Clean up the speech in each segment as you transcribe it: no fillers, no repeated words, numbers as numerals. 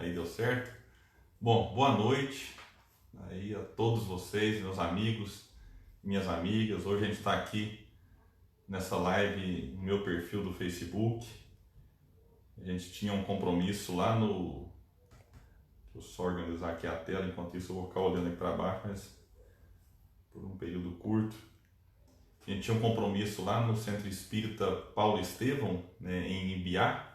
Aí deu certo? Bom, boa noite aí a todos vocês, meus amigos, minhas amigas. Hoje a gente está aqui nessa live no meu perfil do Facebook. A gente tinha um compromisso lá no... Deixa eu só organizar aqui a tela, enquanto isso eu vou ficar olhando aqui para baixo, mas por um período curto. A gente tinha um compromisso lá no Centro Espírita Paulo Estevão, né, em Ibiá,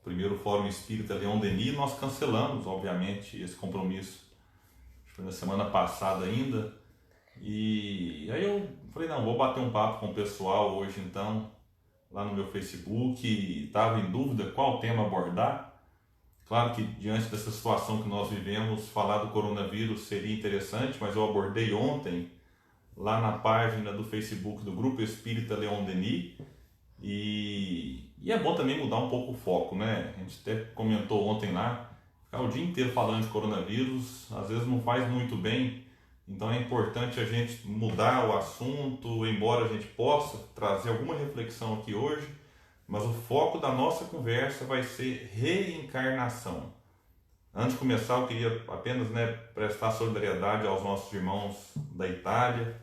primeiro Fórum Espírita Leon Denis. Nós cancelamos, obviamente, esse compromisso. Foi na semana passada ainda. E aí eu falei, não, vou bater um papo com o pessoal hoje então, lá no meu Facebook. Estava em dúvida qual tema abordar. Claro que diante dessa situação que nós vivemos, falar do coronavírus seria interessante, mas eu abordei ontem lá na página do Facebook do Grupo Espírita Leon Denis. E é bom também mudar um pouco o foco, né? A gente até comentou ontem lá, ficar o dia inteiro falando de coronavírus, às vezes não faz muito bem. Então é importante a gente mudar o assunto, embora a gente possa trazer alguma reflexão aqui hoje, mas o foco da nossa conversa vai ser reencarnação. Antes de começar, eu queria apenas prestar solidariedade aos nossos irmãos da Itália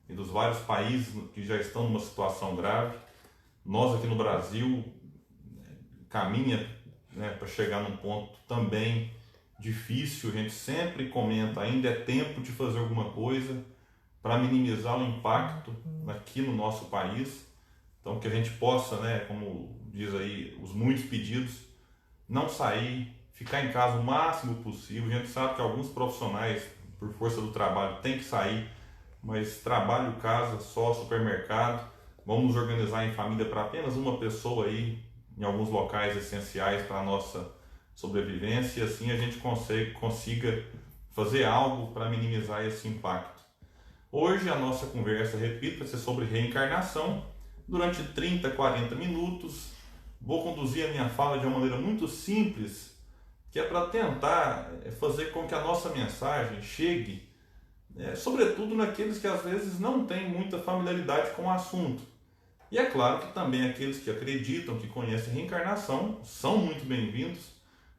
e dos vários países que já estão numa situação grave. Nós aqui no Brasil caminha para chegar num ponto também difícil. A gente sempre comenta, ainda é tempo de fazer alguma coisa para minimizar o impacto aqui no nosso país. Então que a gente possa, como diz aí os muitos pedidos, não sair, ficar em casa o máximo possível. A gente sabe que alguns profissionais, por força do trabalho, têm que sair, mas trabalho, casa, só supermercado. Vamos nos organizar em família para apenas uma pessoa aí, em alguns locais essenciais para a nossa sobrevivência, e assim a gente consiga fazer algo para minimizar esse impacto. Hoje a nossa conversa, repito, vai ser sobre reencarnação. Durante 30, 40 minutos, vou conduzir a minha fala de uma maneira muito simples, que é para tentar fazer com que a nossa mensagem chegue, sobretudo naqueles que às vezes não têm muita familiaridade com o assunto. E é claro que também aqueles que acreditam, que conhecem reencarnação, são muito bem-vindos,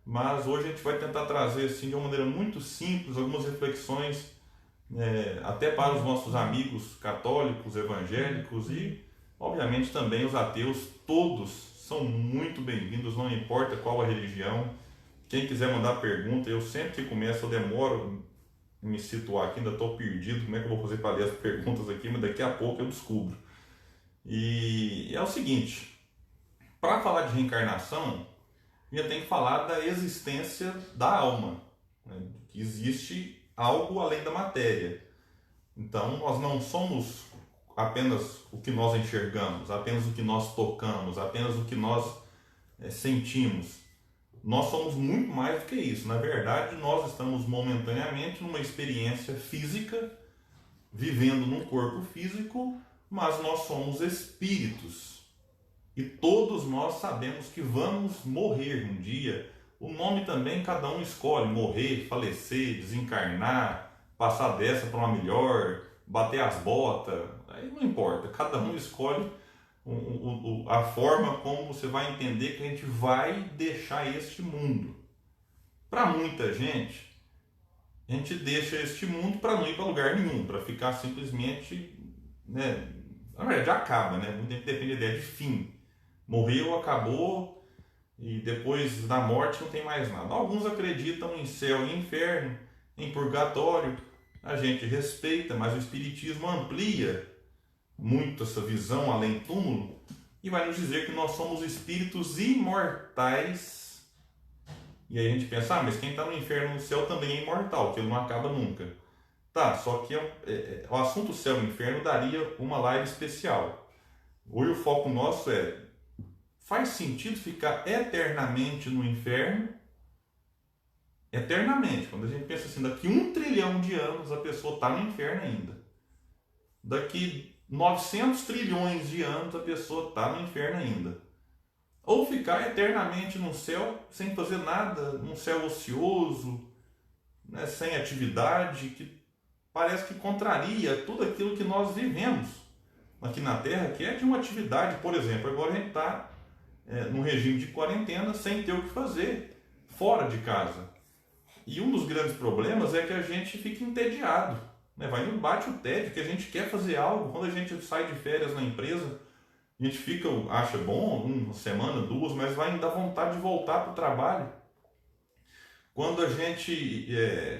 mas hoje a gente vai tentar trazer assim, de uma maneira muito simples algumas reflexões, até para os nossos amigos católicos, evangélicos e, obviamente, também os ateus. Todos são muito bem-vindos, não importa qual a religião. Quem quiser mandar pergunta, eu sempre que começo eu demoro em me situar aqui, ainda estou perdido, como é que eu vou fazer para ler as perguntas aqui, mas daqui a pouco eu descubro. E é o seguinte, para falar de reencarnação, a gente tem que falar da existência da alma, que existe algo além da matéria. Então nós não somos apenas o que nós enxergamos, apenas o que nós tocamos, apenas o que nós sentimos. Nós somos muito mais do que isso. Na verdade, nós estamos momentaneamente numa experiência física, vivendo num corpo físico, mas nós somos espíritos. E todos nós sabemos que vamos morrer um dia. O nome também cada um escolhe: morrer, falecer, desencarnar, passar dessa para uma melhor, bater as botas. Aí não importa, cada um escolhe a forma como você vai entender que a gente vai deixar este mundo. Para muita gente, a gente deixa este mundo para não ir para lugar nenhum, para ficar simplesmente, na verdade acaba, Muito tempo depende da ideia de fim. Morreu, acabou, e depois da morte não tem mais nada. Alguns acreditam em céu e inferno, em purgatório. A gente respeita, mas o Espiritismo amplia muito essa visão além túmulo e vai nos dizer que nós somos espíritos imortais. E aí a gente pensa, mas quem está no inferno e no céu também é imortal, que ele não acaba nunca. Tá, só que o assunto céu e inferno daria uma live especial. Hoje o foco nosso faz sentido ficar eternamente no inferno? Eternamente. Quando a gente pensa assim, daqui 1 trilhão de anos a pessoa está no inferno ainda. Daqui 900 trilhões de anos a pessoa está no inferno ainda. Ou ficar eternamente no céu sem fazer nada, num céu ocioso, sem atividade, que parece que contraria tudo aquilo que nós vivemos aqui na Terra, que é de uma atividade. Por exemplo, agora a gente está num regime de quarentena sem ter o que fazer. fora de casa. E um dos grandes problemas é que a gente fica entediado, né? Vai no bate o tédio, que a gente quer fazer algo. Quando a gente sai de férias na empresa, a gente acha bom uma semana, duas, mas vai dar vontade de voltar para o trabalho. Quando a gente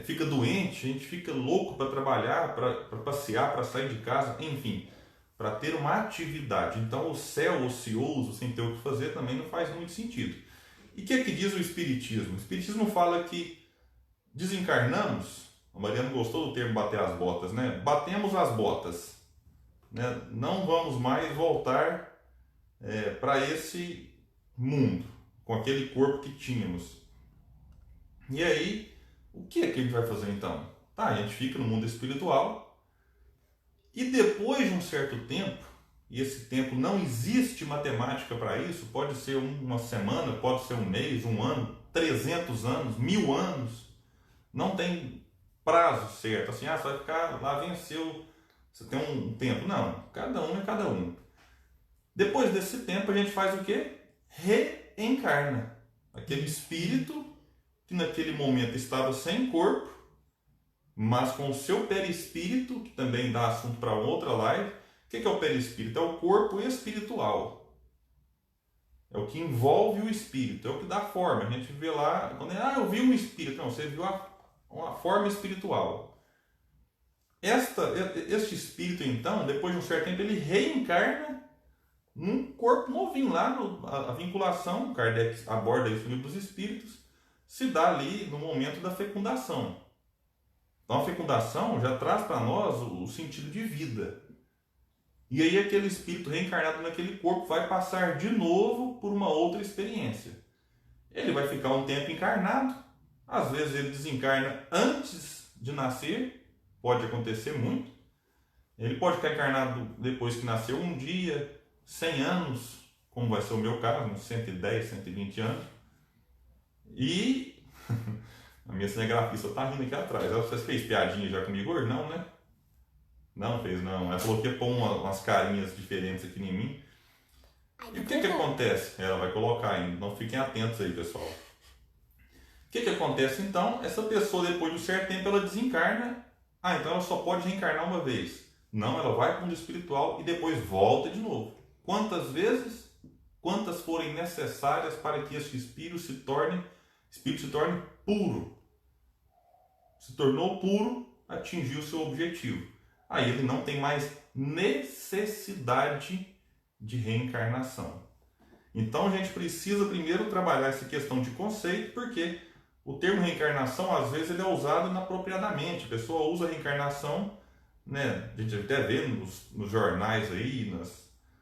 fica doente, a gente fica louco para trabalhar, para passear, para sair de casa, enfim, para ter uma atividade. Então o céu ocioso, sem ter o que fazer, também não faz muito sentido. E o que é que diz o Espiritismo? O Espiritismo fala que desencarnamos, a Mariana gostou do termo bater as botas, né? Batemos as botas, né? Não vamos mais voltar para esse mundo, com aquele corpo que tínhamos. E aí, o que é que a gente vai fazer então? Tá, a gente fica no mundo espiritual e depois de um certo tempo, e esse tempo não existe matemática para isso, pode ser uma semana, pode ser um mês, um ano, 300 anos, 1000 anos, não tem prazo certo, assim, você vai ficar lá, venceu, você tem um tempo. Não, cada um é cada um. Depois desse tempo a gente faz o quê? Reencarna. Aquele espírito que naquele momento estava sem corpo, mas com o seu perispírito, que também dá assunto para outra live. O que é o perispírito? É o corpo espiritual. É o que envolve o espírito, é o que dá forma. A gente vê lá, quando eu vi um espírito. Não, você viu uma forma espiritual. Este espírito, então, depois de um certo tempo, ele reencarna num corpo novinho. Lá a vinculação, Kardec aborda isso no livro dos Espíritos, se dá ali no momento da fecundação. Então a fecundação já traz para nós o sentido de vida. E aí aquele espírito reencarnado naquele corpo vai passar de novo por uma outra experiência. Ele vai ficar um tempo encarnado, às vezes ele desencarna antes de nascer, pode acontecer muito. Ele pode ficar encarnado depois que nasceu um dia, 100 anos, como vai ser o meu caso, uns 110, 120 anos. E a minha cinegrafista está rindo aqui atrás. Você fez piadinha já comigo hoje? Não, né? Não fez, não. Ela falou que ia pôr umas carinhas diferentes aqui em mim. E o que acontece? Ela vai colocar ainda. Não fiquem atentos aí, pessoal. O que acontece então? Essa pessoa, depois de um certo tempo, ela desencarna. Então ela só pode reencarnar uma vez. Não, ela vai para o mundo espiritual e depois volta de novo. Quantas vezes? Quantas forem necessárias para que este espírito se torne puro. Se tornou puro, atingiu o seu objetivo. Aí ele não tem mais necessidade de reencarnação. Então a gente precisa primeiro trabalhar essa questão de conceito, porque o termo reencarnação, às vezes, ele é usado inapropriadamente. A pessoa usa a reencarnação, né? A gente até vê nos jornais aí,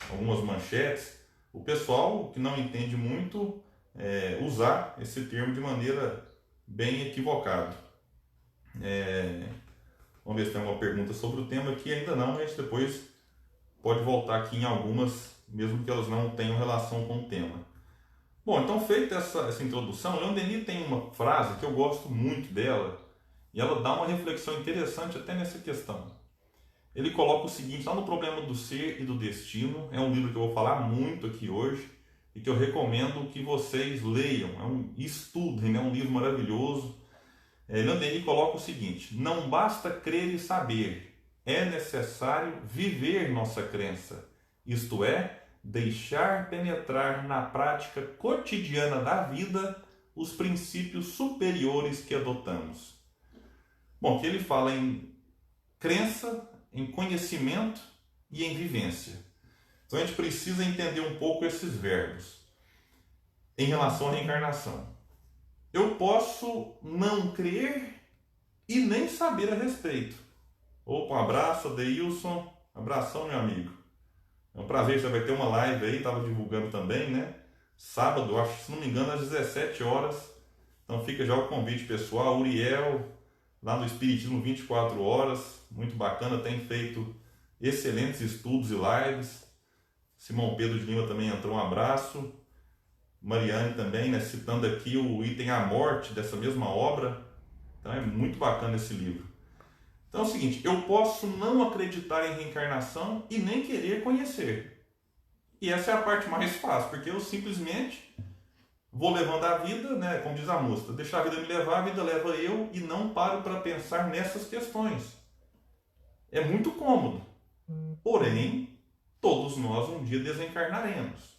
algumas manchetes, o pessoal que não entende muito usar esse termo de maneira bem equivocada. Vamos ver se tem alguma pergunta sobre o tema aqui. Ainda não, mas depois pode voltar aqui em algumas, mesmo que elas não tenham relação com o tema. Bom, então feita essa introdução, Leon Denis tem uma frase que eu gosto muito dela, e ela dá uma reflexão interessante até nessa questão. Ele coloca o seguinte, lá no Problema do Ser e do Destino, é um livro que eu vou falar muito aqui hoje, e que eu recomendo que vocês leiam, é um estudo, é um livro maravilhoso. Leon Denis coloca o seguinte: não basta crer e saber, é necessário viver nossa crença, isto é, deixar penetrar na prática cotidiana da vida os princípios superiores que adotamos. Bom, aqui ele fala em crença, em conhecimento e em vivência. Então a gente precisa entender um pouco esses verbos em relação à reencarnação. Eu posso não crer e nem saber a respeito. Opa, um abraço, Adeilson. Abração, meu amigo. É um prazer, você vai ter uma live aí, estava divulgando também, né? Sábado, acho, se não me engano, às 17 horas. Então fica já o convite pessoal. Uriel, lá no Espiritismo 24 horas. Muito bacana, tem feito excelentes estudos e lives. Simão Pedro de Lima também entrou, um abraço. Mariane também, né, citando aqui o item A Morte dessa mesma obra. Então é muito bacana esse livro. Então é o seguinte, eu posso não acreditar em reencarnação e nem querer conhecer. E essa é a parte mais fácil, porque eu simplesmente vou levando a vida, né, como diz a música, deixar a vida me levar, a vida leva eu, e não paro para pensar nessas questões. É muito cômodo, porém, todos nós um dia desencarnaremos.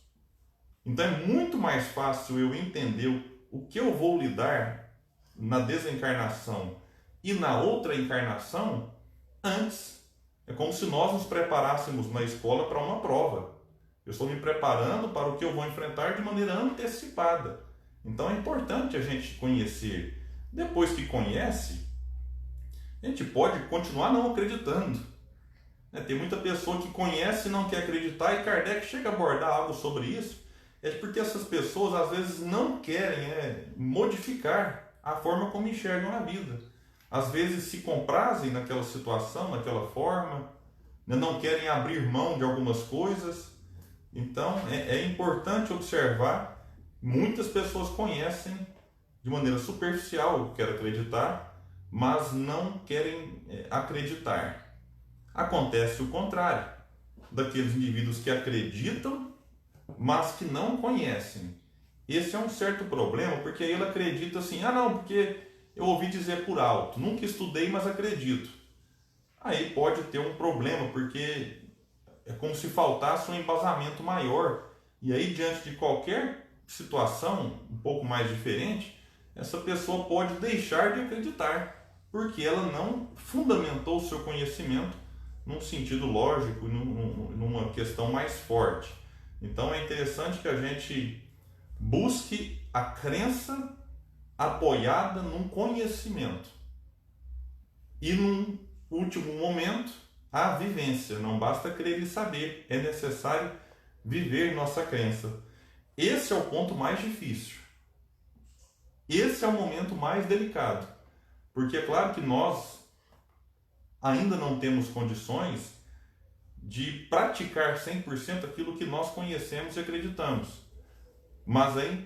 Então é muito mais fácil eu entender o que eu vou lidar na desencarnação e na outra encarnação antes. É como se nós nos preparássemos na escola para uma prova. Eu estou me preparando para o que eu vou enfrentar de maneira antecipada. Então é importante a gente conhecer. Depois que conhece, a gente pode continuar não acreditando. Tem muita pessoa que conhece e não quer acreditar, e Kardec chega a abordar algo sobre isso. É porque essas pessoas às vezes não querem modificar a forma como enxergam a vida. Às vezes se comprazem naquela situação, naquela forma, não querem abrir mão de algumas coisas. Então é importante observar, muitas pessoas conhecem de maneira superficial, quero acreditar, mas não querem acreditar. Acontece o contrário, daqueles indivíduos que acreditam, mas que não conhecem. Esse é um certo problema, porque aí ele acredita assim, não, porque eu ouvi dizer por alto, nunca estudei, mas acredito. Aí pode ter um problema, porque é como se faltasse um embasamento maior. E aí, diante de qualquer situação um pouco mais diferente, essa pessoa pode deixar de acreditar, porque ela não fundamentou o seu conhecimento num sentido lógico, numa questão mais forte. Então é interessante que a gente busque a crença apoiada num conhecimento. E num último momento, a vivência. Não basta crer e saber, é necessário viver nossa crença. Esse é o ponto mais difícil. Esse é o momento mais delicado. Porque é claro que nós ainda não temos condições de praticar 100% aquilo que nós conhecemos e acreditamos. Mas é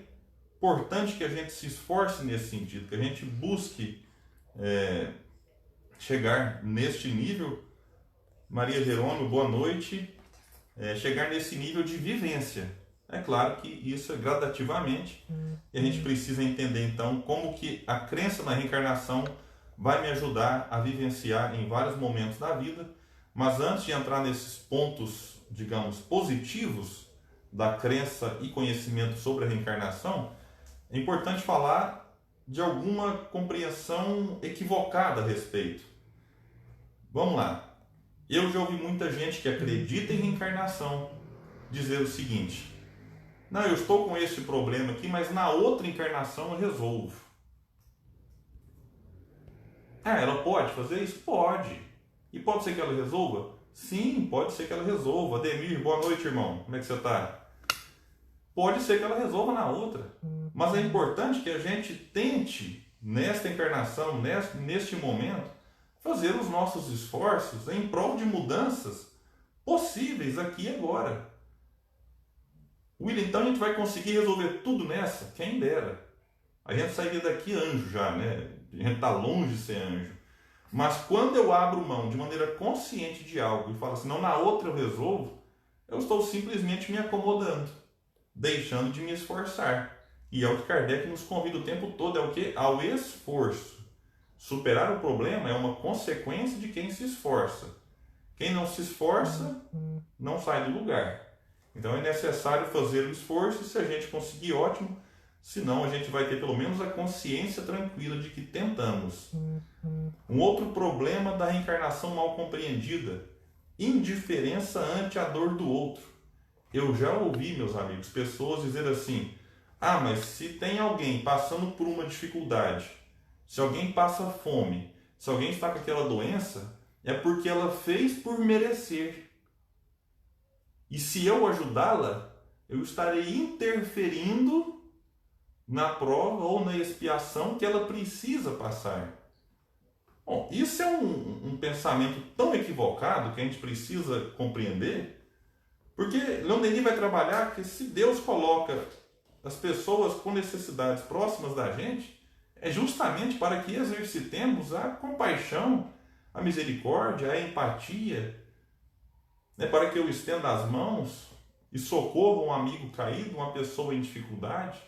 importante que a gente se esforce nesse sentido, que a gente busque chegar neste nível. Maria Jerônimo, boa noite. Chegar nesse nível de vivência. É claro que isso é gradativamente, e a gente precisa entender então como que a crença na reencarnação vai me ajudar a vivenciar em vários momentos da vida. Mas antes de entrar nesses pontos, digamos, positivos da crença e conhecimento sobre a reencarnação, é importante falar de alguma compreensão equivocada a respeito. Vamos lá. Eu já ouvi muita gente que acredita em reencarnação dizer o seguinte: não, eu estou com esse problema aqui, mas na outra encarnação eu resolvo. Ela pode fazer isso? Pode. E pode ser que ela resolva? Sim, pode ser que ela resolva. Ademir, boa noite, irmão. Como é que você está? Pode ser que ela resolva na outra. Mas é importante que a gente tente, nesta encarnação, neste momento, fazer os nossos esforços em prol de mudanças possíveis aqui e agora. William, então a gente vai conseguir resolver tudo nessa? Quem dera. A gente sairia daqui anjo já, né? A gente está longe de ser anjo. Mas quando eu abro mão de maneira consciente de algo e falo assim, não, na outra eu resolvo, eu estou simplesmente me acomodando, deixando de me esforçar. E é o que Kardec nos convida o tempo todo, é o quê? Ao esforço. Superar o problema é uma consequência de quem se esforça. Quem não se esforça, não sai do lugar. Então é necessário fazer o esforço, e se a gente conseguir, ótimo. Senão a gente vai ter pelo menos a consciência tranquila de que tentamos. Um outro problema da reencarnação mal compreendida: indiferença ante a dor do outro. Eu já ouvi, meus amigos, pessoas dizer assim: mas se tem alguém passando por uma dificuldade, se alguém passa fome, se alguém está com aquela doença, é porque ela fez por merecer. E se eu ajudá-la, eu estarei interferindo na prova ou na expiação que ela precisa passar. Bom, isso é um pensamento tão equivocado que a gente precisa compreender, porque Leon Denis vai trabalhar que se Deus coloca as pessoas com necessidades próximas da gente, é justamente para que exercitemos a compaixão, a misericórdia, a empatia, para que eu estenda as mãos e socorra um amigo caído, uma pessoa em dificuldade.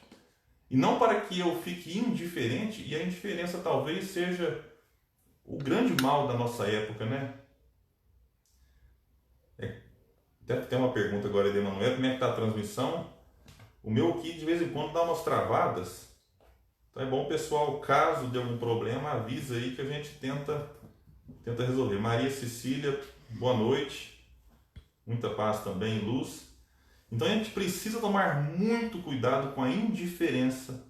E não para que eu fique indiferente, e a indiferença talvez seja o grande mal da nossa época, né? Deve ter uma pergunta agora de Emanuel, como é que está a transmissão? O meu aqui de vez em quando dá umas travadas. Então é bom, pessoal, caso de algum problema, avisa aí que a gente tenta resolver. Maria Cecília, boa noite. Muita paz também, luz. Então a gente precisa tomar muito cuidado com a indiferença,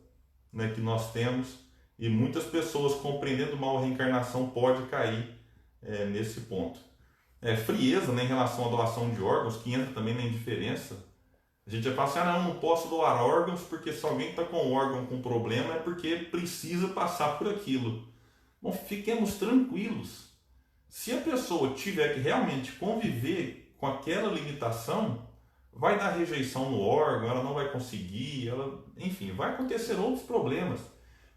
né, que nós temos, e muitas pessoas compreendendo mal a reencarnação pode cair nesse ponto. Frieza, né, em relação à doação de órgãos, que entra também na indiferença. A gente já fala assim, não posso doar órgãos porque se alguém está com um órgão com problema é porque precisa passar por aquilo. Bom, fiquemos tranquilos. Se a pessoa tiver que realmente conviver com aquela limitação, vai dar rejeição no órgão, ela não vai conseguir, enfim, vai acontecer outros problemas.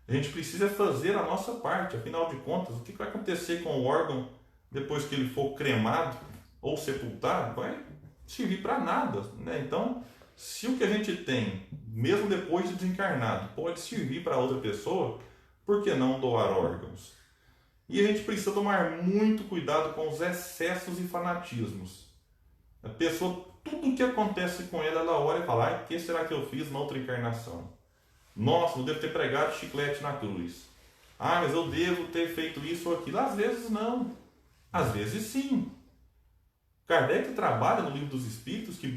A gente precisa fazer a nossa parte, afinal de contas, o que vai acontecer com o órgão depois que ele for cremado ou sepultado? Vai servir para nada, né? Então, se o que a gente tem, mesmo depois de desencarnado, pode servir para outra pessoa, por que não doar órgãos? E a gente precisa tomar muito cuidado com os excessos e fanatismos. A pessoa, tudo o que acontece com ela olha e fala, o que será que eu fiz na outra encarnação? Nossa, eu devo ter pregado chiclete na cruz. Mas eu devo ter feito isso ou aquilo. Às vezes não. Às vezes sim. Kardec trabalha no Livro dos Espíritos que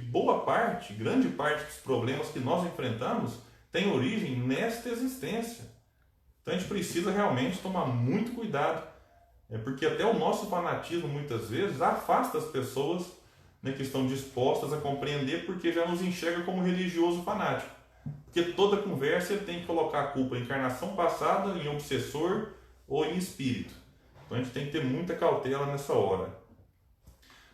grande parte dos problemas que nós enfrentamos tem origem nesta existência. Então a gente precisa realmente tomar muito cuidado, porque até o nosso fanatismo muitas vezes afasta as pessoas, né, que estão dispostas a compreender, porque já nos enxerga como religioso fanático. Porque toda conversa ele tem que colocar a culpa em encarnação passada, em obsessor ou em espírito. Então a gente tem que ter muita cautela nessa hora.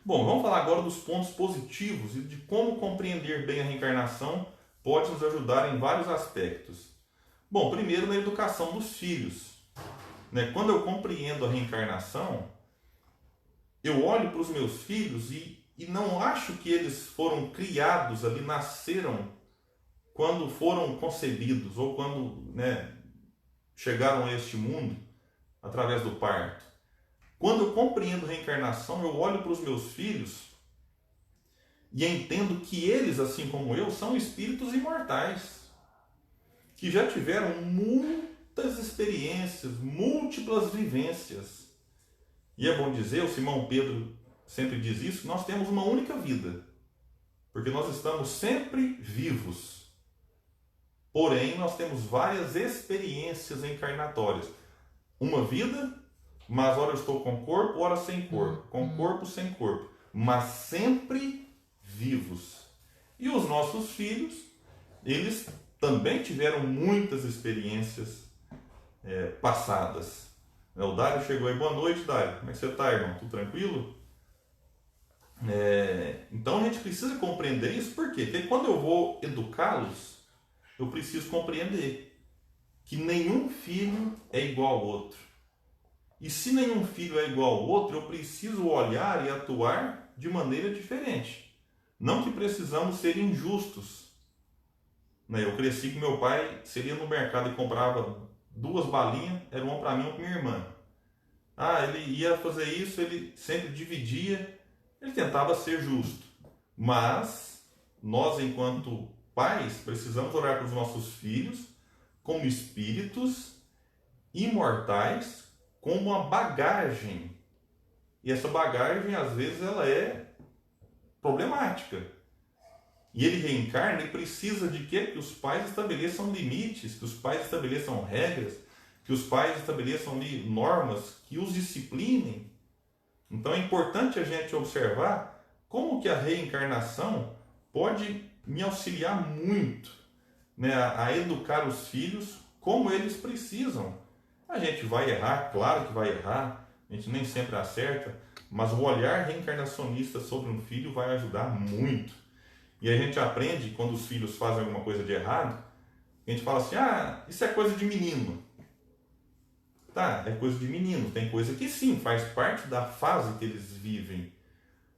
Bom, vamos falar agora dos pontos positivos e de como compreender bem a reencarnação pode nos ajudar em vários aspectos. Bom, primeiro na educação dos filhos. Quando eu compreendo a reencarnação, eu olho para os meus filhos e não acho que eles foram criados ali, nasceram quando foram concebidos ou quando, chegaram a este mundo através do parto. Quando eu compreendo a reencarnação, eu olho para os meus filhos e entendo que eles, assim como eu, são espíritos imortais, que já tiveram muitas experiências, múltiplas vivências. E é bom dizer, o Simão Pedro sempre diz isso, nós temos uma única vida, porque nós estamos sempre vivos. Porém, nós temos várias experiências encarnatórias. Uma vida, mas ora eu estou com corpo, ora sem corpo. Com corpo, sem corpo. Mas sempre vivos. E os nossos filhos, eles também tiveram muitas experiências passadas. O Dário chegou aí. Boa noite, Dário. Como é que você está, irmão? Tudo tranquilo? Então a gente precisa compreender isso. Por quê? Porque quando eu vou educá-los, eu preciso compreender que nenhum filho é igual ao outro. E se nenhum filho é igual ao outro, eu preciso olhar e atuar de maneira diferente. Não que precisamos ser injustos. Eu cresci com meu pai, se ele ia no mercado e comprava 2 balinhas, era uma para mim e uma para minha irmã. Ele ia fazer isso, ele sempre dividia, ele tentava ser justo. Mas nós, enquanto pais, precisamos olhar para os nossos filhos como espíritos imortais, com uma bagagem. E essa bagagem, às vezes, ela é problemática. E ele reencarna e precisa de quê? Que os pais estabeleçam limites, que os pais estabeleçam regras, que os pais estabeleçam normas, que os disciplinem. Então é importante a gente observar como que a reencarnação pode me auxiliar muito, a educar os filhos como eles precisam. A gente vai errar, claro que vai errar, a gente nem sempre acerta, mas o olhar reencarnacionista sobre um filho vai ajudar muito. E a gente aprende, quando os filhos fazem alguma coisa de errado, a gente fala assim, isso é coisa de menino. Tá, é coisa de menino, tem coisa que sim, faz parte da fase que eles vivem,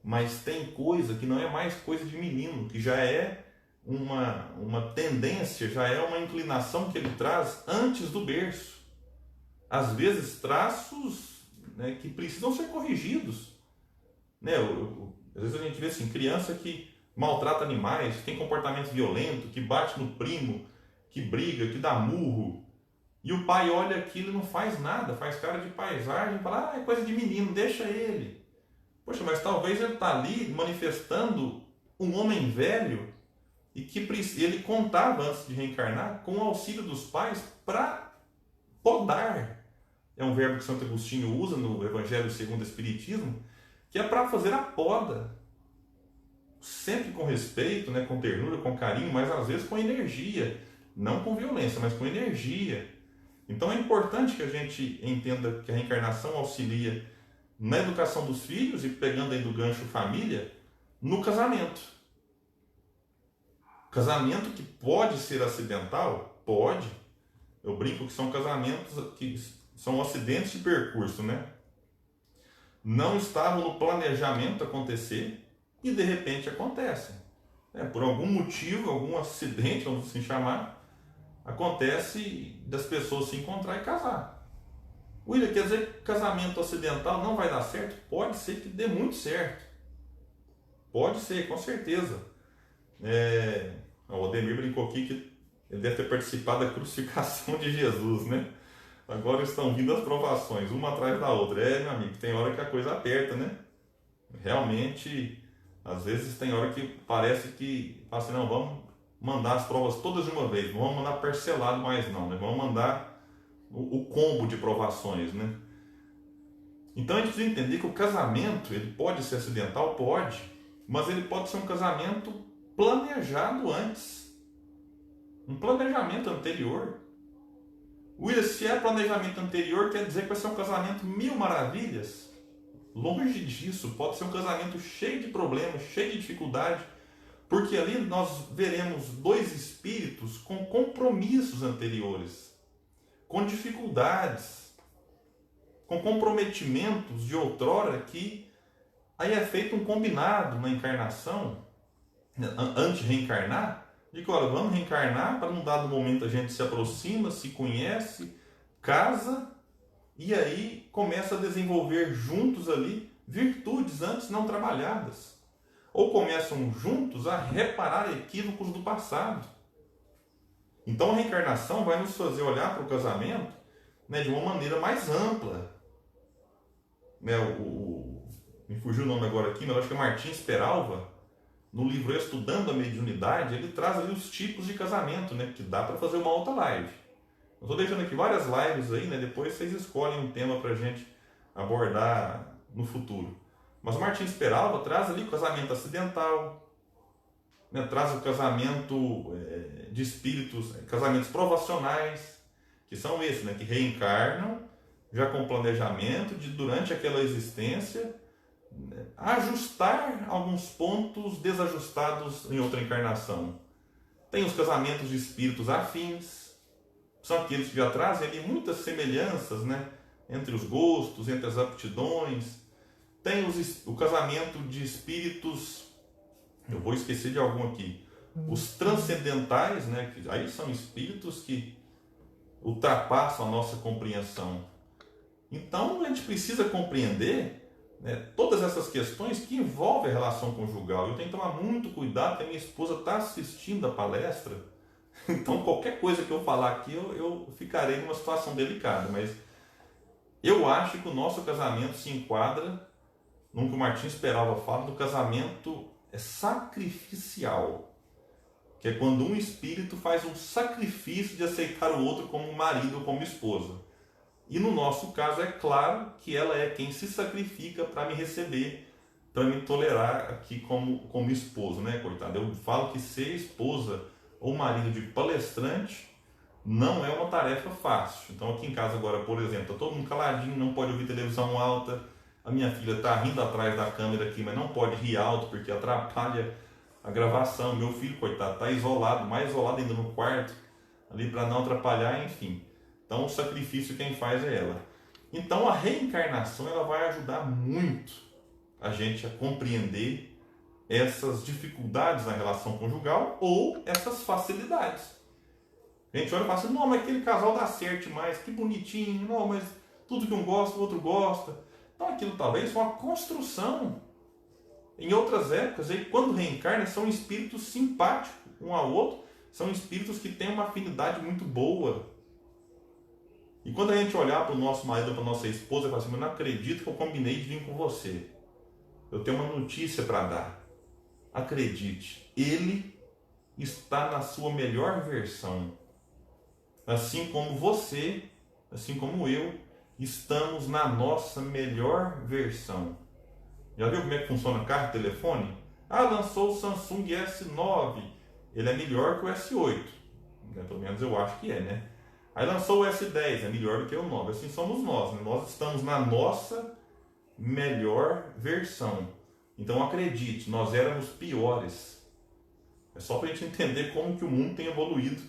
mas tem coisa que não é mais coisa de menino, que já é uma tendência, já é uma inclinação que ele traz antes do berço. Às vezes traços, né, que precisam ser corrigidos. Né? Às vezes a gente vê assim, criança que maltrata animais, que tem comportamento violento, que bate no primo, que briga, que dá murro. E o pai olha aquilo e não faz nada, faz cara de paisagem, fala, é coisa de menino, deixa ele. Poxa, mas talvez ele está ali manifestando um homem velho e que ele contava antes de reencarnar com o auxílio dos pais para podar. É um verbo que Santo Agostinho usa no Evangelho segundo o Espiritismo, que é para fazer a poda. Sempre com respeito, né, com ternura, com carinho, mas às vezes com energia. Não com violência, mas com energia. Então é importante que a gente entenda que a reencarnação auxilia na educação dos filhos, e pegando aí do gancho família, no casamento. Casamento que pode ser acidental? Pode. Eu brinco que são casamentos que são acidentes de percurso, né? Não estavam no planejamento acontecer e de repente acontecem. Por algum motivo, algum acidente, vamos assim chamar, acontece das pessoas se encontrar e casar. William, quer dizer que casamento acidental não vai dar certo? Pode ser que dê muito certo. Pode ser, com certeza. O Ademir brincou aqui que ele deve ter participado da crucificação de Jesus, né? Agora estão vindo as provações, uma atrás da outra. Meu amigo, tem hora que a coisa aperta, né? Realmente, às vezes tem hora que parece que fala assim, não, vamos mandar as provas todas de uma vez, não vamos mandar parcelado mais não, né? Vamos mandar o combo de provações, né? Então a gente precisa entender que o casamento, ele pode ser acidental? Pode, mas ele pode ser um casamento planejado antes, um planejamento anterior. William, se é planejamento anterior, quer dizer que vai ser um casamento mil maravilhas? Longe disso, pode ser um casamento cheio de problemas, cheio de dificuldade, porque ali nós veremos dois espíritos com compromissos anteriores, com dificuldades, com comprometimentos de outrora, que aí é feito um combinado na encarnação, antes de reencarnar, de que, olha, vamos reencarnar, para num dado momento a gente se aproxima, se conhece, casa, e aí começa a desenvolver juntos ali virtudes antes não trabalhadas. Ou começam juntos a reparar equívocos do passado. Então a reencarnação vai nos fazer olhar para o casamento, né, de uma maneira mais ampla. Me fugiu o nome agora aqui, mas acho que é Martins Peralva, no livro Estudando a Mediunidade, ele traz ali os tipos de casamento, né, que dá para fazer uma outra live. Eu estou deixando aqui várias lives aí, né, depois vocês escolhem um tema para a gente abordar no futuro. Mas o Martins Peralva traz ali o casamento acidental, né, traz o casamento de espíritos, casamentos provacionais, que são esses, né, que reencarnam já com planejamento de, durante aquela existência, ajustar alguns pontos desajustados em outra encarnação. Tem os casamentos de espíritos afins, são aqueles que já trazem ali muitas semelhanças, né, entre os gostos, entre as aptidões. Tem o casamento de espíritos, eu vou esquecer de algum aqui, os transcendentais, né, que aí são espíritos que ultrapassam a nossa compreensão. Então a gente precisa compreender, né, todas essas questões que envolvem a relação conjugal. Eu tenho que tomar muito cuidado, porque a minha esposa está assistindo a palestra, então qualquer coisa que eu falar aqui eu ficarei numa situação delicada, mas eu acho que o nosso casamento se enquadra num que o Martins Peralva fala do casamento sacrificial, que é quando um espírito faz um sacrifício de aceitar o outro como marido ou como esposa. E no nosso caso, é claro que ela é quem se sacrifica para me receber, para me tolerar aqui como esposo, né, coitado? Eu falo que ser esposa ou marido de palestrante não é uma tarefa fácil. Então aqui em casa agora, por exemplo, está todo mundo caladinho, não pode ouvir televisão alta, a minha filha está rindo atrás da câmera aqui, mas não pode rir alto porque atrapalha a gravação. Meu filho, coitado, está isolado, mais isolado ainda no quarto, ali para não atrapalhar, enfim. Então o sacrifício quem faz é ela. Então a reencarnação ela vai ajudar muito a gente a compreender essas dificuldades na relação conjugal ou essas facilidades. A gente olha e fala assim, não, mas aquele casal dá certo demais, que bonitinho, não, mas tudo que um gosta, o outro gosta. Então aquilo talvez foi uma construção. Em outras épocas, aí, quando reencarna, são espíritos simpáticos um ao outro, são espíritos que têm uma afinidade muito boa. E quando a gente olhar para o nosso marido, para a nossa esposa, e falar assim, eu não acredito que eu combinei de vir com você. Eu tenho uma notícia para dar. Acredite, ele está na sua melhor versão. Assim como você, assim como eu, estamos na nossa melhor versão. Já viu como é que funciona carro, telefone? Ah, lançou o Samsung S9. Ele é melhor que o S8. Pelo menos eu acho que é, né? Aí lançou o S10, é melhor do que o 9. Assim somos nós, né? Nós estamos na nossa melhor versão. Então acredite, nós éramos piores. É só para a gente entender como que o mundo tem evoluído.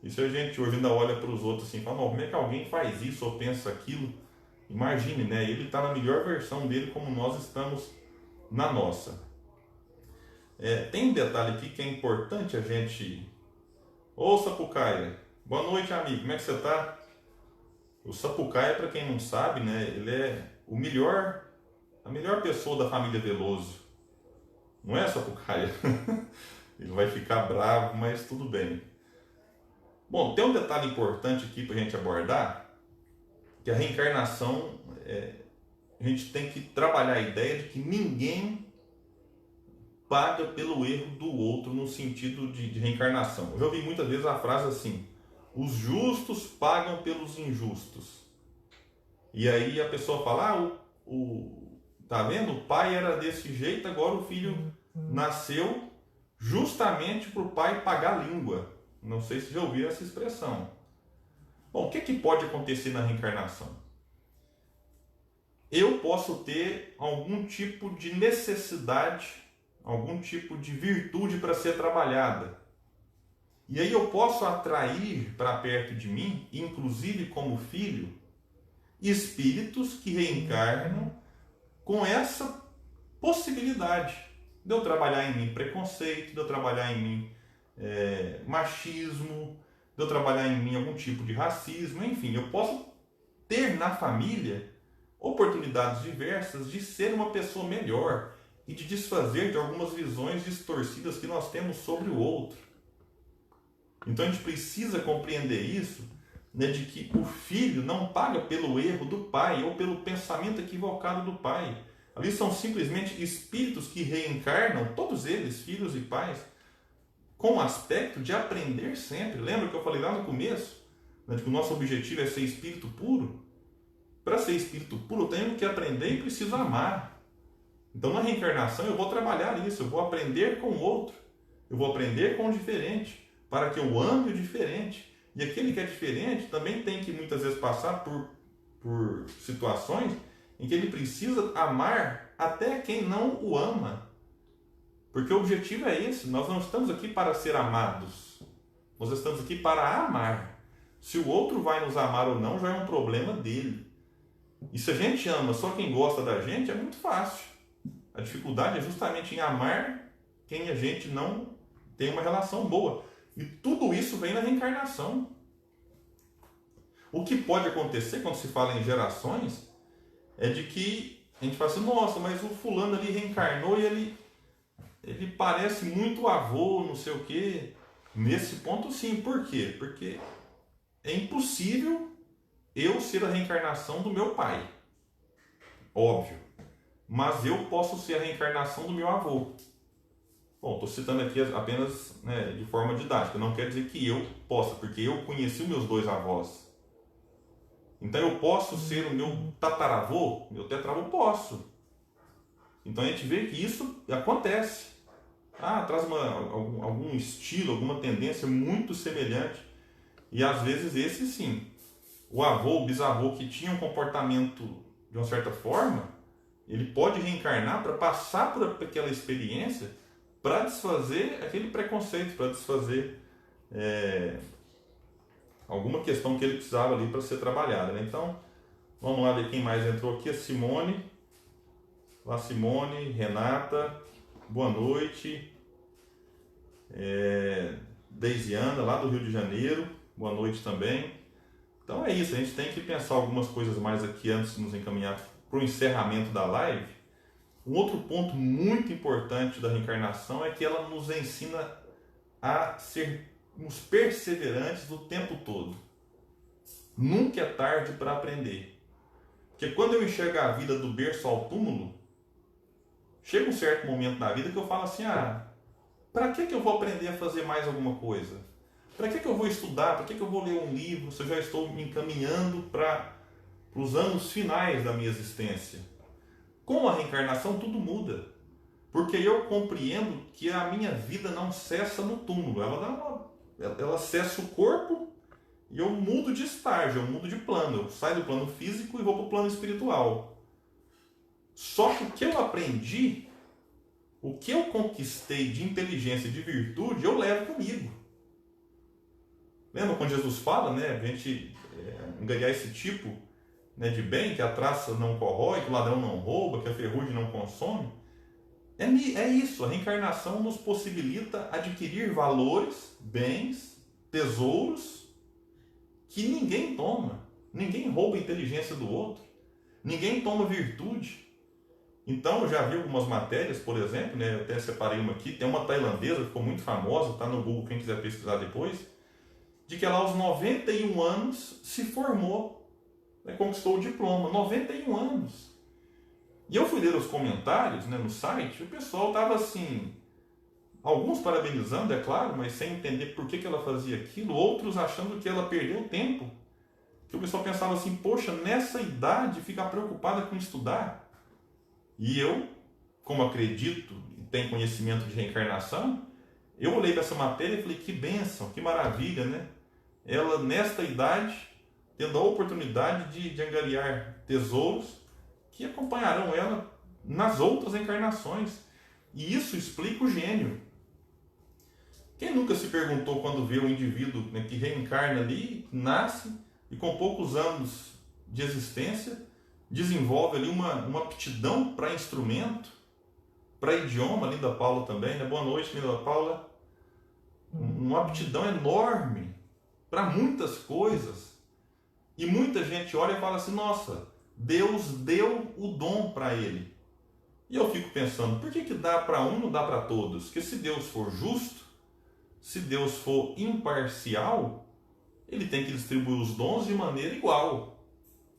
E se a gente hoje ainda olha para os outros assim, fala, não, como é que alguém faz isso ou pensa aquilo? Imagine, né? Ele está na melhor versão dele como nós estamos na nossa. Tem um detalhe aqui que é importante a gente... Ô Sapucaia, boa noite amigo, como é que você está? O Sapucaia, para quem não sabe, né? Ele é a melhor pessoa da família Veloso. Não é, Sapucaia? Ele vai ficar bravo, mas tudo bem. Bom, tem um detalhe importante aqui para a gente abordar, que a reencarnação, a gente tem que trabalhar a ideia de que ninguém paga pelo erro do outro no sentido de reencarnação. Eu já ouvi muitas vezes a frase assim, os justos pagam pelos injustos. E aí a pessoa fala, tá vendo? O pai era desse jeito, agora o filho nasceu justamente para o pai pagar a língua. Não sei se já ouviram essa expressão. Bom, o que pode acontecer na reencarnação? Eu posso ter algum tipo de necessidade, algum tipo de virtude para ser trabalhada. E aí eu posso atrair para perto de mim, inclusive como filho, espíritos que reencarnam com essa possibilidade de eu trabalhar em mim preconceito, de eu trabalhar em mim machismo, de eu trabalhar em mim algum tipo de racismo, enfim, eu posso ter na família oportunidades diversas de ser uma pessoa melhor e de desfazer de algumas visões distorcidas que nós temos sobre o outro. Então a gente precisa compreender isso, né, de que o filho não paga pelo erro do pai ou pelo pensamento equivocado do pai. Ali são simplesmente espíritos que reencarnam, todos eles, filhos e pais, com o aspecto de aprender sempre. Lembra que eu falei lá no começo, né, de que o nosso objetivo é ser espírito puro? Para ser espírito puro, eu tenho que aprender e preciso amar. Então, na reencarnação, eu vou trabalhar isso, eu vou aprender com o outro, eu vou aprender com o diferente, para que eu ame o diferente. E aquele que é diferente também tem que muitas vezes passar por situações em que ele precisa amar até quem não o ama. Porque o objetivo é esse, nós não estamos aqui para ser amados, nós estamos aqui para amar. Se o outro vai nos amar ou não, já é um problema dele. E se a gente ama só quem gosta da gente, é muito fácil. A dificuldade é justamente em amar quem a gente não tem uma relação boa. E tudo isso vem na reencarnação. O que pode acontecer quando se fala em gerações é de que a gente fala assim, nossa, mas o fulano ali reencarnou e ele parece muito avô, não sei o quê. Nesse ponto sim, por quê? Porque é impossível eu ser a reencarnação do meu pai. Óbvio. Mas eu posso ser a reencarnação do meu avô. Bom, estou citando aqui apenas, né, de forma didática. Não quer dizer que eu possa, porque eu conheci os meus dois avós. Então eu posso ser o meu tataravô? Meu tetravô? Posso. Então a gente vê que isso acontece. Traz algum estilo, alguma tendência muito semelhante. E às vezes esse sim. O avô, o bisavô que tinha um comportamento de uma certa forma, ele pode reencarnar para passar por aquela experiência para desfazer aquele preconceito, para desfazer alguma questão que ele precisava ali para ser trabalhada, né? Então, vamos lá ver quem mais entrou aqui. A Simone, Renata, boa noite. Deisiana, lá do Rio de Janeiro, boa noite também. Então é isso, a gente tem que pensar algumas coisas mais aqui antes de nos encaminhar para o encerramento da live. Um outro ponto muito importante da reencarnação é que ela nos ensina a sermos perseverantes o tempo todo. Nunca é tarde para aprender. Porque quando eu enxergo a vida do berço ao túmulo, chega um certo momento na vida que eu falo assim, para que eu vou aprender a fazer mais alguma coisa? Para que eu vou estudar? Para que eu vou ler um livro se eu já estou me encaminhando para os anos finais da minha existência? Com a reencarnação tudo muda. Porque eu compreendo que a minha vida não cessa no túmulo. Ela cessa o corpo e eu mudo de estágio, eu mudo de plano. Eu saio do plano físico e vou para o plano espiritual. Só que o que eu aprendi, o que eu conquistei de inteligência e de virtude, eu levo comigo. Lembra quando Jesus fala, né? A gente angariar esse tipo, né, de bem, que a traça não corrói, que o ladrão não rouba, que a ferrugem não consome. É isso, a reencarnação nos possibilita adquirir valores, bens, tesouros que ninguém toma. Ninguém rouba a inteligência do outro. Ninguém toma virtude. Então, eu já vi algumas matérias, por exemplo, né, eu até separei uma aqui, tem uma tailandesa que ficou muito famosa, está no Google, quem quiser pesquisar depois, de que ela aos 91 anos se formou, né, conquistou o diploma, 91 anos. E eu fui ler os comentários, né, no site, e o pessoal estava assim, alguns parabenizando, é claro, mas sem entender por que ela fazia aquilo, outros achando que ela perdeu tempo. Que o pessoal pensava assim, poxa, nessa idade ficar preocupada com estudar. E eu, como acredito e tenho conhecimento de reencarnação, eu olhei para essa matéria e falei, que bênção, que maravilha, né? Ela, nesta idade, tendo a oportunidade de angariar tesouros que acompanharão ela nas outras encarnações. E isso explica o gênio. Quem nunca se perguntou quando vê um indivíduo, né, que reencarna ali, nasce e com poucos anos de existência desenvolve ali uma aptidão para instrumento, para idioma, Linda Paula também, né? Boa noite, Linda Paula. Uma aptidão enorme para muitas coisas. E muita gente olha e fala assim, nossa, Deus deu o dom para ele. E eu fico pensando, por que dá para um e não dá para todos? Porque se Deus for justo, se Deus for imparcial, ele tem que distribuir os dons de maneira igual.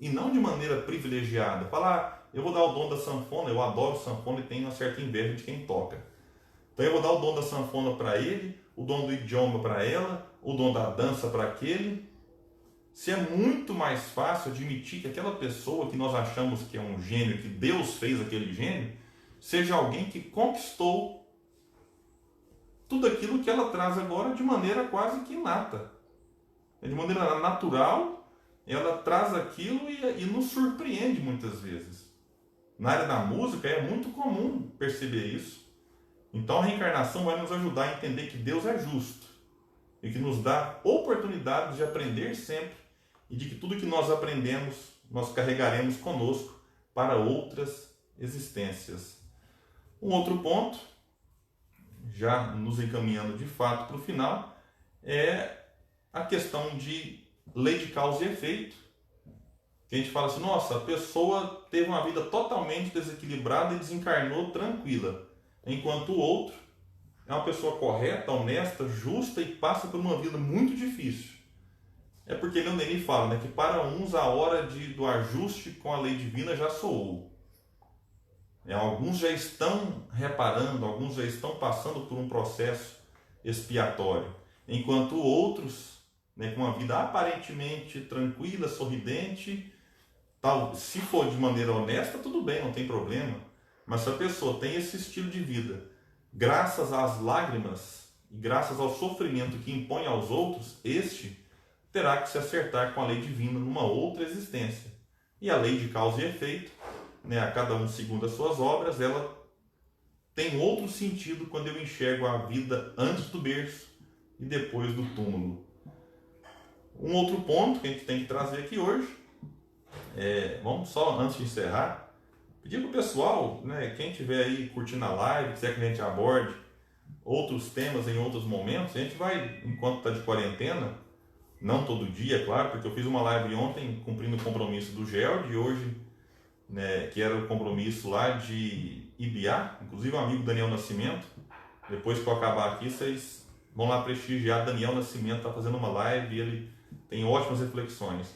E não de maneira privilegiada. Falar, eu vou dar o dom da sanfona, eu adoro sanfona e tenho uma certa inveja de quem toca. Então eu vou dar o dom da sanfona para ele, o dom do idioma para ela, o dom da dança para aquele. Se é muito mais fácil admitir que aquela pessoa que nós achamos que é um gênio, que Deus fez aquele gênio, seja alguém que conquistou tudo aquilo que ela traz agora de maneira quase que inata. De maneira natural, ela traz aquilo e nos surpreende muitas vezes. Na área da música é muito comum perceber isso. Então a reencarnação vai nos ajudar a entender que Deus é justo e que nos dá oportunidade de aprender sempre e de que tudo que nós aprendemos nós carregaremos conosco para outras existências. Um outro ponto, já nos encaminhando de fato para o final, é a questão de lei de causa e efeito. Que a gente fala assim, nossa, a pessoa teve uma vida totalmente desequilibrada e desencarnou tranquila, enquanto o outro é uma pessoa correta, honesta, justa e passa por uma vida muito difícil. É porque Leon Denis fala, né, que para uns a hora do ajuste com a lei divina já soou. Alguns já estão reparando, alguns já estão passando por um processo expiatório, enquanto outros, né, com uma vida aparentemente tranquila, sorridente, tal, se for de maneira honesta, tudo bem, não tem problema. Mas se a pessoa tem esse estilo de vida, graças às lágrimas e graças ao sofrimento que impõe aos outros, este terá que se acertar com a lei divina numa outra existência. E a lei de causa e efeito, né, a cada um segundo as suas obras, ela tem outro sentido quando eu enxergo a vida antes do berço e depois do túmulo. Um outro ponto que a gente tem que trazer aqui hoje, vamos só, antes de encerrar, Pedir para o pessoal, né, quem estiver aí curtindo a live, quiser que a gente aborde outros temas em outros momentos, a gente vai, enquanto está de quarentena, não todo dia, é claro, porque eu fiz uma live ontem cumprindo o compromisso do GELD e hoje, né, que era o compromisso lá de IBA, inclusive um amigo Daniel Nascimento. Depois que eu acabar aqui, vocês vão lá prestigiar. Daniel Nascimento está fazendo uma live e ele tem ótimas reflexões.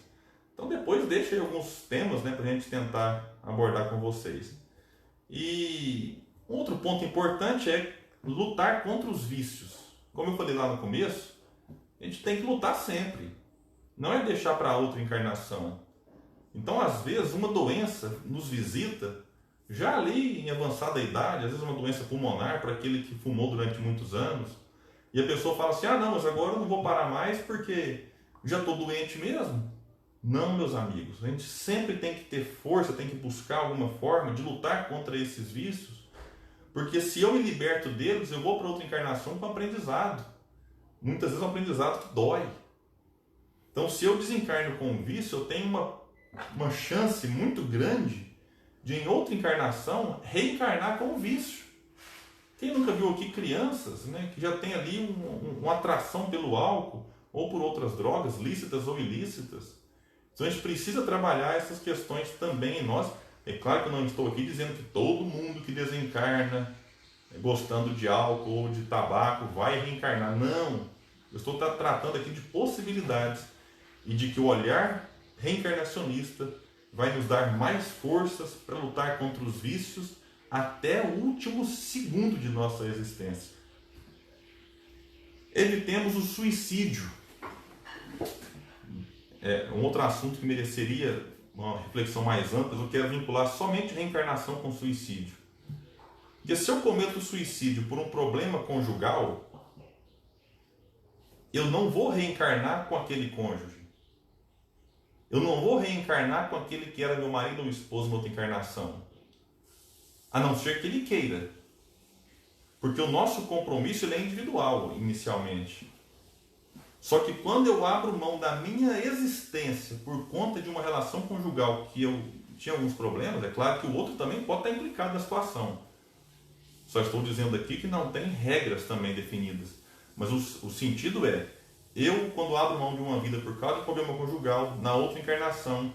Então depois deixa aí alguns temas, né, para a gente tentar abordar com vocês. E um outro ponto importante é lutar contra os vícios. Como eu falei lá no começo, a gente tem que lutar sempre. Não é deixar para outra encarnação. Então, às vezes, uma doença nos visita, já ali em avançada idade, às vezes uma doença pulmonar para aquele que fumou durante muitos anos, e a pessoa fala assim, não, mas agora eu não vou parar mais porque já estou doente mesmo. Não, meus amigos, a gente sempre tem que ter força, tem que buscar alguma forma de lutar contra esses vícios, porque se eu me liberto deles, eu vou para outra encarnação com aprendizado. Muitas vezes é um aprendizado que dói. Então, se eu desencarno com um vício, eu tenho uma chance muito grande de, em outra encarnação, reencarnar com um vício. Quem nunca viu aqui crianças, né, que já tem ali uma atração pelo álcool ou por outras drogas, lícitas ou ilícitas? Então a gente precisa trabalhar essas questões também em nós. É claro que eu não estou aqui dizendo que todo mundo que desencarna gostando de álcool ou de tabaco vai reencarnar. Não! Eu estou tratando aqui de possibilidades e de que o olhar reencarnacionista vai nos dar mais forças para lutar contra os vícios até o último segundo de nossa existência. Evitemos o suicídio. É um outro assunto que mereceria uma reflexão mais ampla. Eu quero vincular somente reencarnação com suicídio. Porque se eu cometo suicídio por um problema conjugal, eu não vou reencarnar com aquele cônjuge. Eu não vou reencarnar com aquele que era meu marido ou esposo na outra encarnação. A não ser que ele queira. Porque o nosso compromisso ele é individual, inicialmente. Só que quando eu abro mão da minha existência por conta de uma relação conjugal que eu tinha alguns problemas, é claro que o outro também pode estar implicado na situação. Só estou dizendo aqui que não tem regras também definidas. Mas o sentido é, eu quando abro mão de uma vida por causa de problema conjugal, na outra encarnação,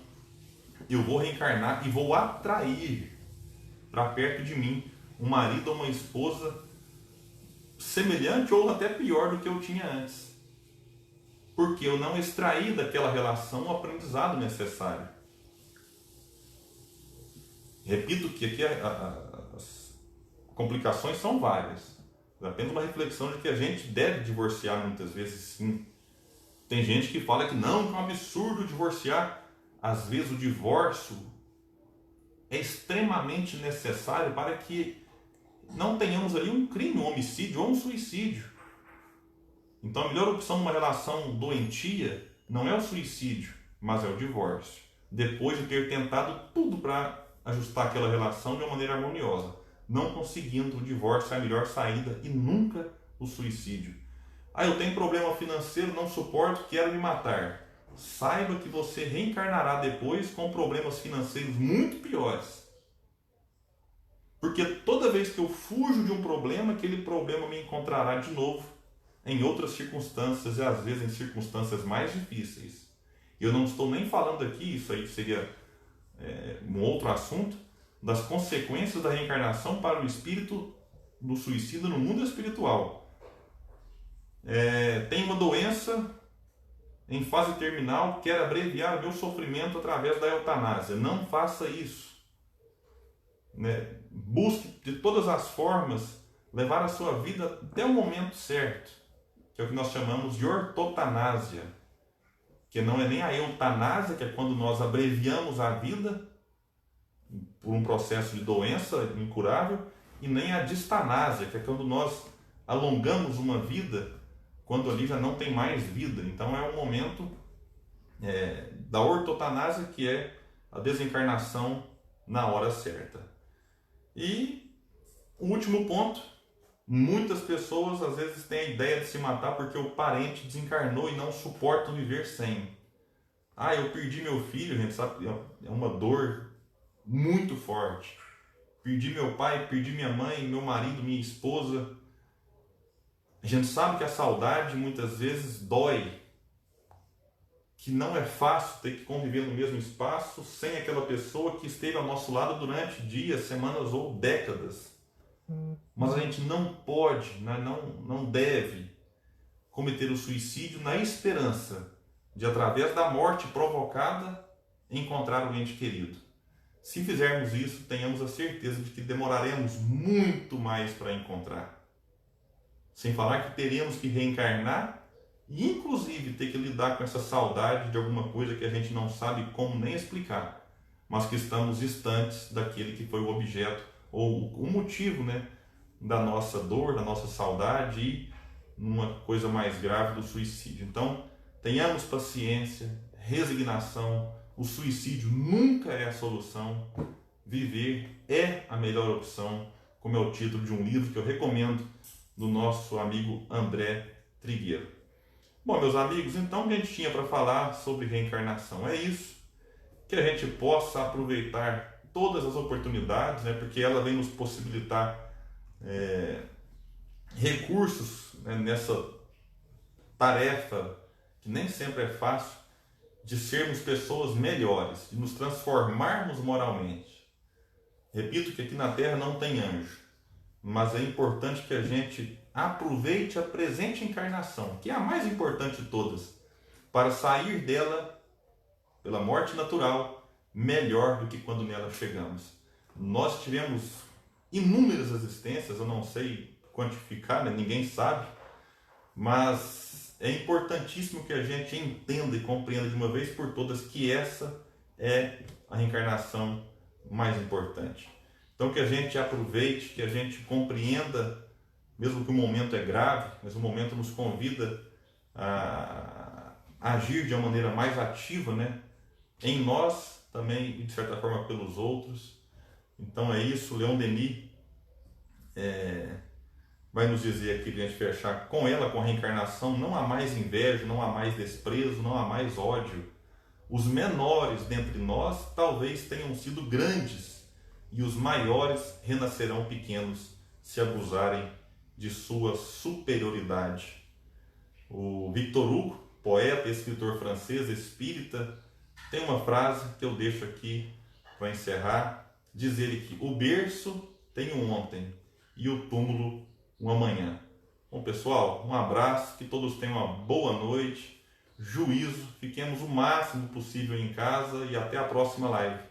eu vou reencarnar e vou atrair para perto de mim um marido ou uma esposa semelhante ou até pior do que eu tinha antes. Porque eu não extraí daquela relação o aprendizado necessário. Repito que aqui as complicações são várias. É apenas uma reflexão de que a gente deve divorciar muitas vezes, sim. Tem gente que fala que não, que é um absurdo divorciar. Às vezes o divórcio é extremamente necessário para que não tenhamos ali um crime, um homicídio ou um suicídio. Então a melhor opção numa relação doentia não é o suicídio, mas é o divórcio. Depois de ter tentado tudo para ajustar aquela relação de uma maneira harmoniosa. Não conseguindo, o divórcio é a melhor saída e nunca o suicídio. Eu tenho problema financeiro, não suporto, quero me matar. Saiba que você reencarnará depois com problemas financeiros muito piores. Porque toda vez que eu fujo de um problema, aquele problema me encontrará de novo em outras circunstâncias e às vezes em circunstâncias mais difíceis. Eu não estou nem falando aqui, isso aí seria um outro assunto, das consequências da reencarnação para o espírito do suicida no mundo espiritual. Tem uma doença em fase terminal, quer abreviar o meu sofrimento através da eutanásia. Não faça isso. Busque de todas as formas levar a sua vida até o momento certo, que é o que nós chamamos de ortotanásia, que não é nem a eutanásia, que é quando nós abreviamos a vida por um processo de doença incurável, e nem a distanásia, que é quando nós alongamos uma vida quando ali já não tem mais vida. Então é um momento da ortotanásia, que é a desencarnação na hora certa. E o último ponto, muitas pessoas às vezes têm a ideia de se matar porque o parente desencarnou e não suportam viver sem. Eu perdi meu filho, a gente sabe, é uma dor muito forte. Perdi meu pai, perdi minha mãe, meu marido, minha esposa. A gente sabe que a saudade muitas vezes dói, que não é fácil ter que conviver no mesmo espaço sem aquela pessoa que esteve ao nosso lado durante dias, semanas ou décadas. Mas a gente não pode, não deve cometer o suicídio na esperança de, através da morte provocada, encontrar um ente querido. Se fizermos isso, tenhamos a certeza de que demoraremos muito mais para encontrar. Sem falar que teremos que reencarnar e, inclusive, ter que lidar com essa saudade de alguma coisa que a gente não sabe como nem explicar, mas que estamos distantes daquele que foi o objeto ou o motivo, da nossa dor, da nossa saudade e, numa coisa mais grave, do suicídio. Então, tenhamos paciência, resignação. O suicídio nunca é a solução. Viver é a melhor opção, como é o título de um livro que eu recomendo, do nosso amigo André Trigueiro. Bom, meus amigos, então o que a gente tinha para falar sobre reencarnação é isso, que a gente possa aproveitar todas as oportunidades, porque ela vem nos possibilitar recursos, nessa tarefa que nem sempre é fácil, de sermos pessoas melhores, de nos transformarmos moralmente. Repito que aqui na Terra não tem anjo, mas é importante que a gente aproveite a presente encarnação, que é a mais importante de todas, para sair dela, pela morte natural, melhor do que quando nela chegamos. Nós tivemos inúmeras existências, eu não sei quantificar, ninguém sabe, mas é importantíssimo que a gente entenda e compreenda de uma vez por todas que essa é a reencarnação mais importante. Então que a gente aproveite, que a gente compreenda, mesmo que o momento é grave, mas o momento nos convida a agir de uma maneira mais ativa, em nós também e de certa forma pelos outros. Então é isso, Leon Denis vai nos dizer aqui, para a gente fechar, com ela, com a reencarnação, não há mais inveja, não há mais desprezo, não há mais ódio. Os menores dentre nós talvez tenham sido grandes, e os maiores renascerão pequenos se abusarem de sua superioridade. O Victor Hugo, poeta e escritor francês, espírita, tem uma frase que eu deixo aqui para encerrar. Diz ele que o berço tem um ontem e o túmulo um amanhã. Bom, pessoal, um abraço, que todos tenham uma boa noite, juízo, fiquemos o máximo possível em casa e até a próxima live.